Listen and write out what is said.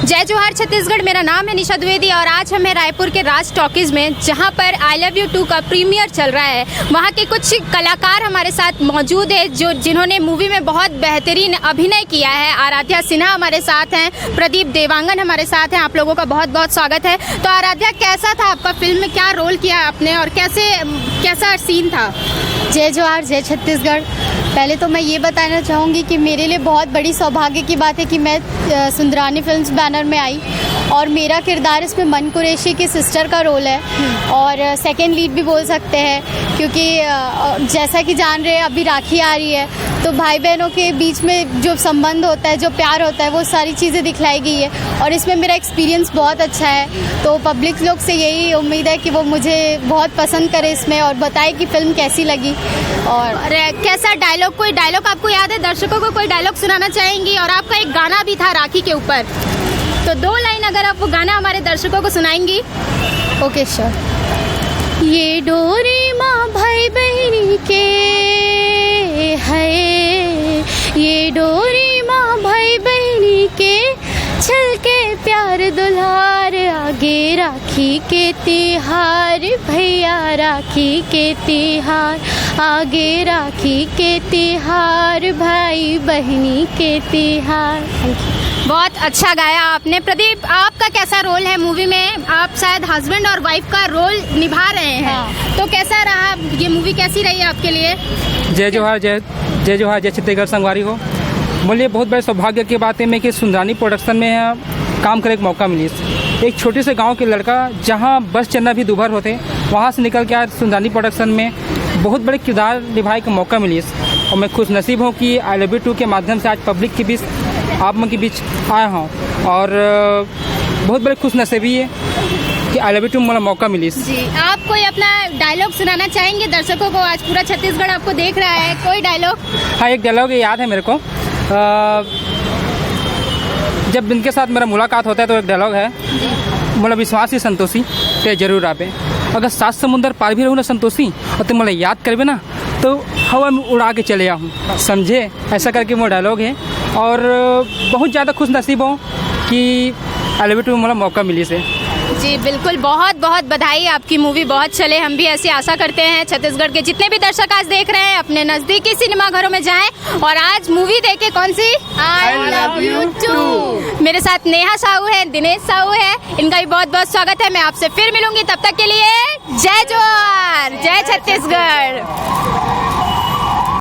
जय जोहार छत्तीसगढ़। मेरा नाम है निशा द्विवेदी और आज हम हैं रायपुर के राज टॉकीज़ में, जहां पर आई लव यू 2 का प्रीमियर चल रहा है। वहां के कुछ कलाकार हमारे साथ मौजूद है जिन्होंने मूवी में बहुत बेहतरीन अभिनय किया है। आराध्या सिन्हा हमारे साथ हैं, प्रदीप देवांगन हमारे साथ हैं। आप लोगों का बहुत बहुत स्वागत है। तो आराध्या, कैसा था आपका फिल्म में, क्या रोल किया आपने और कैसा सीन था? जय जोहार, जय छत्तीसगढ़। पहले तो मैं ये बताना चाहूँगी कि मेरे लिए बहुत बड़ी सौभाग्य की बात है कि मैं सुंदरानी फिल्म्स बैनर में आई और मेरा किरदार इसमें मन कुरैशी की सिस्टर का रोल है और सेकंड लीड भी बोल सकते हैं, क्योंकि जैसा कि जान रहे हैं अभी राखी आ रही है, तो भाई बहनों के बीच में जो संबंध होता है, जो प्यार होता है, वो सारी चीज़ें दिखलाई गई है और इसमें मेरा एक्सपीरियंस बहुत अच्छा है। तो पब्लिक लोग से यही उम्मीद है कि वो मुझे बहुत पसंद करे इसमें और बताए कि फ़िल्म कैसी लगी। और कैसा डायलॉग, कोई डायलॉग आपको याद है? दर्शकों को कोई डायलॉग सुनाना चाहेंगी? और आपका एक गाना भी था राखी के ऊपर, तो 2 लाइन अगर आप वो गाना हमारे दर्शकों को सुनाएंगी। Okay sure. ये डोरी माँ भाई बहनी के है, ये डोरी माँ भाई बहनी के, चल के प्यार दुलार, आगे राखी के तिहार, भैया राखी के तिहार, आगे राखी के तिहार, भाई बहनी के तिहार। बहुत अच्छा गाया आपने। प्रदीप, आपका कैसा रोल है मूवी में? आप शायद हस्बैंड और वाइफ का रोल निभा रहे हैं। हाँ। तो कैसा रहा ये मूवी, कैसी रही आपके लिए? जय जोहार, जय जोहार, जय छत्तीसगढ़ संगवारी हो। बोलिए, बहुत बड़े सौभाग्य की बात है मैं कि सुंदरानी प्रोडक्शन में काम करने का मौका मिली। एक छोटे से गांव के लड़का, जहां बस चलना भी दूभर होते, वहां से निकल के आज सुंदरानी प्रोडक्शन में बहुत बड़े किरदार निभाने का मौका मिली और मैं खुश नसीब हूँ कि आई लव यू 2 के माध्यम से आज पब्लिक के बीच, आप लोगों के बीच आया हूँ और बहुत बड़े खुश नसीबी है कि आई लव यू 2 में मौका मिली। जी, आप कोई अपना डायलॉग सुनाना चाहेंगे दर्शकों को? आज पूरा छत्तीसगढ़ आपको देख रहा है, कोई डायलॉग? हाँ, एक डायलॉग याद है मेरे को। जब इनके साथ मेरा मुलाकात होता है तो एक डायलॉग है, मोला विश्वास ही संतोषी ते जरूर आवे, अगर 7 समुंदर पार भी रहूँ ना संतोषी और तुम मोला याद करबे ना तो हवा में उड़ा के चले आऊँ, समझे? ऐसा करके वो डायलॉग है और बहुत ज़्यादा खुश नसीब हूँ कि आई लव यू 2 में मोला मौका मिली से। जी बिल्कुल, बहुत बहुत बधाई, आपकी मूवी बहुत चले। हम भी ऐसी आशा करते हैं छत्तीसगढ़ के जितने भी दर्शक आज देख रहे हैं अपने नज़दीकी सिनेमा घरों में जाएं और आज मूवी देखें। कौन सी? I love you 2। मेरे साथ नेहा साहू है, दिनेश साहू है, इनका भी बहुत बहुत स्वागत है। मैं आपसे फिर मिलूंगी, तब तक के लिए जय जोहार, जय छत्तीसगढ़।